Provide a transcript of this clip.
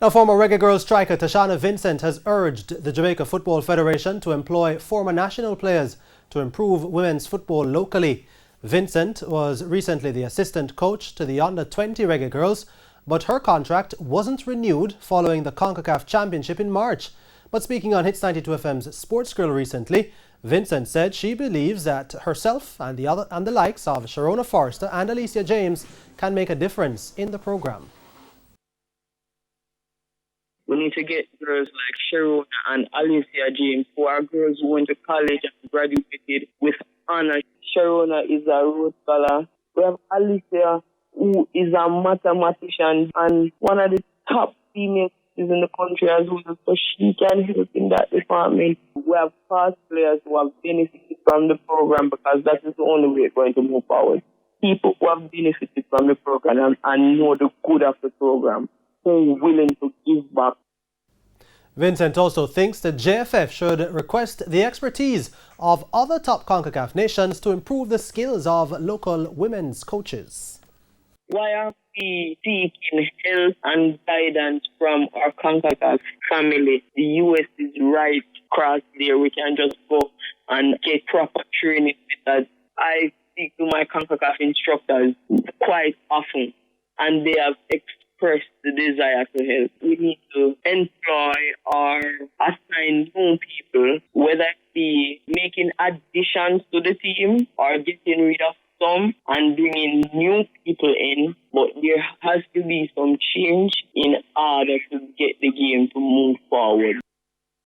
Now, former Reggae Girls striker Tashana Vincent has urged the Jamaica Football Federation to employ former national players to improve women's football locally. Vincent was recently the assistant coach to the under-20 Reggae Girls, but her contract wasn't renewed following the CONCACAF Championship in March. But speaking on Hits 92 FM's Sports Grill recently, Vincent said she believes that herself and the likes of Sharona Forrester and Alicia James can make a difference in the program. We need to get girls like Sharona and Alicia James, who are girls who went to college and graduated with honor. Sharona is a Rhodes Scholar. We have Alicia, who is a mathematician and one of the top females in the country as well, so she can help in that department. We have past players who have benefited from the program because that is the only way it's going to move forward. People who have benefited from the program and know the good of the program, who are willing to give back. Vincent also thinks the JFF should request the expertise of other top CONCACAF nations to improve the skills of local women's coaches. Why are we seeking help and guidance from our CONCACAF family? The US is right across there. We can just go and get proper training with us. I speak to my CONCACAF instructors quite often, and they have expressed the desire to help. We need to employ or assign new people, whether it be making additions to the team or getting rid of some and bringing new people in, but there has to be some change in order to get the game to move forward.